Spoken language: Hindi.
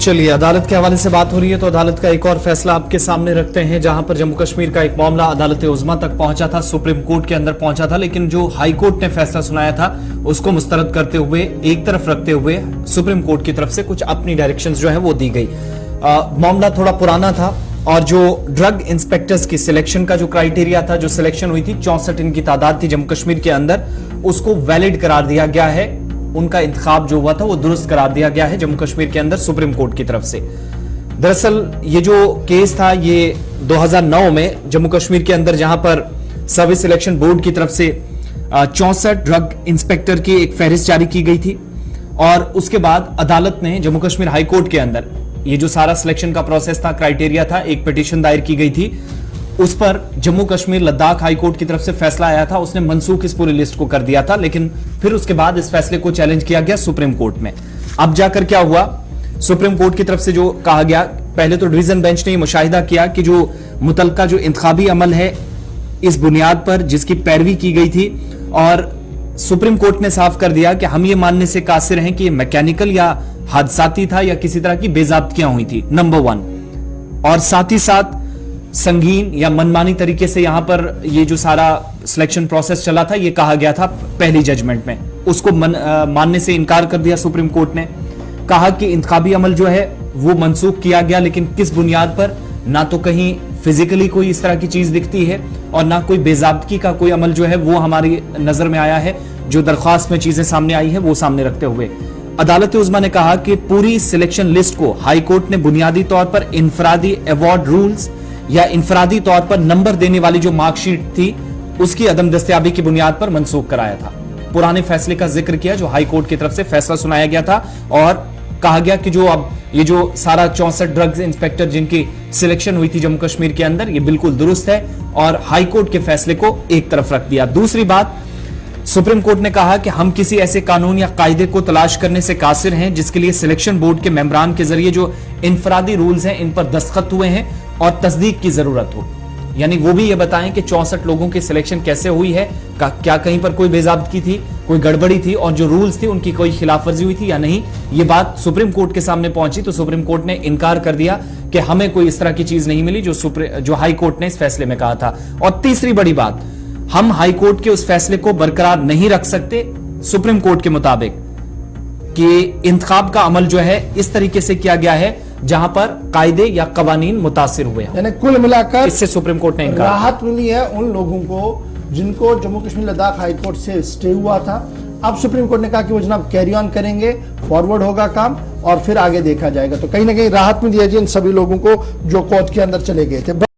चलिए, अदालत के हवाले से बात हो रही है तो अदालत का एक और फैसला आपके सामने रखते हैं, जहां पर जम्मू कश्मीर का एक मामला अदालत उज़्मा तक पहुंचा था, सुप्रीम कोर्ट के अंदर पहुंचा था, लेकिन जो हाई कोर्ट ने फैसला सुनाया था उसको मुस्तरद करते हुए एक तरफ रखते हुए सुप्रीम कोर्ट की तरफ से कुछ अपनी डायरेक्शंस जो है वो दी गई। मामला थोड़ा पुराना था और जो ड्रग इंस्पेक्टर्स की सिलेक्शन का जो क्राइटेरिया था, जो सिलेक्शन हुई थी 64 इनकी तादाद थी जम्मू कश्मीर के अंदर, उसको वैलिड करार दिया गया है। उनका इंतखाब जो हुआ था वो दुरुस्त करार दिया गया है जम्मू कश्मीर के अंदर सुप्रीम कोर्ट की तरफ से। दरअसल ये जो केस था ये 2009 में जम्मू कश्मीर के अंदर, जहां पर सर्विस सिलेक्शन बोर्ड की तरफ से 64 ड्रग इंस्पेक्टर की एक फहरिस्त जारी की गई थी और उसके बाद अदालत ने जम्मू कश्मीर हाई कोर्ट के अंदर ये जो सारा सिलेक्शन का प्रोसेस था, क्राइटेरिया था, एक पिटीशन दायर की गई थी। उस पर जम्मू कश्मीर लद्दाख हाई कोर्ट की तरफ से फैसला आया था, उसने मनसूख इस पूरी लिस्ट को कर दिया था, लेकिन फिर उसके बाद इस फैसले को चैलेंज किया गया सुप्रीम कोर्ट में। अब जाकर क्या हुआ, सुप्रीम कोर्ट की तरफ से जो कहा गया, पहले तो डिवीजन बेंच ने मुशाहिदा किया कि जो मुतलका जो इंतखाबी अमल है इस बुनियाद पर जिसकी पैरवी की गई थी, और सुप्रीम कोर्ट ने साफ कर दिया कि हम ये मानने से कासिर हैं कि ये मैकेनिकल या हादसाती था या किसी तरह की बेजाब्तियां हुई थी, नंबर 1। और साथ ही साथ संगीन या मनमानी तरीके से यहां पर ये जो सारा सिलेक्शन प्रोसेस चला था, ये कहा गया था पहली जजमेंट में, उसको मानने से इनकार कर दिया सुप्रीम कोर्ट ने। कहा कि इंतखाबी अमल जो है वो मनसूख किया गया, लेकिन किस बुनियाद पर, ना तो कहीं फिजिकली कोई इस तरह की चीज दिखती है और ना कोई बेजाब्तगी का कोई अमल जो है वो हमारी नजर में आया है। जो दरख्वास्त में चीजें सामने आई है वो सामने रखते हुए अदालत उज़्मा ने कहा कि पूरी सिलेक्शन लिस्ट को हाई कोर्ट ने बुनियादी तौर पर इंफरादी अवार्ड रूल्स या इंफरादी तौर पर नंबर देने वाली जो मार्कशीट थी उसकी अदम दस्तयाबी की बुनियाद पर मनसूख कराया था। पुराने फैसले का जिक्र किया जो हाई कोर्ट की तरफ से फैसला सुनाया गया था और कहा गया कि जो अब ये जो सारा 64 ड्रग्स इंस्पेक्टर जिनकी सिलेक्शन हुई थी जम्मू कश्मीर के अंदर, ये बिल्कुल दुरुस्त है और हाई कोर्ट के फैसले को एक तरफ रख दिया। दूसरी बात, सुप्रीम कोर्ट ने कहा कि हम किसी ऐसे कानून या कायदे को तलाश करने से कासिर हैं जिसके लिए सिलेक्शन बोर्ड के मेंबरान के जरिए जो इंफरादी रूल्स हैं इन पर दस्तखत हुए हैं और तस्दीक की जरूरत हो, यानी वो भी ये बताएं कि 64 लोगों की सिलेक्शन कैसे हुई है, क्या कहीं पर कोई बेजाब्तगी थी, कोई गड़बड़ी थी और जो रूल्स थे उनकी कोई खिलाफवर्जी हुई थी या नहीं। ये बात सुप्रीम कोर्ट के सामने पहुंची तो सुप्रीम कोर्ट ने इनकार कर दिया कि हमें कोई इस तरह की चीज नहीं मिली जो हाई कोर्ट ने इस फैसले में कहा था। और तीसरी बड़ी बात, हम हाई कोर्ट के उस फैसले को बरकरार नहीं रख सकते सुप्रीम कोर्ट के मुताबिक कि इंतखाब का अमल जो है इस तरीके से किया गया है जहां पर कायदे या कवानीन मुतासिर हुए, यानी कुल मिलाकर इससे सुप्रीम कोर्ट ने इनकार। राहत मिली है उन लोगों को जिनको जम्मू कश्मीर लद्दाख हाई कोर्ट से स्टे हुआ था। अब सुप्रीम कोर्ट ने कहा कि वो जनाब कैरी ऑन करेंगे, फॉरवर्ड होगा काम और फिर आगे देखा जाएगा। तो कहीं ना कहीं राहत मिली है जी इन सभी लोगों को जो कोर्ट के अंदर चले गए थे।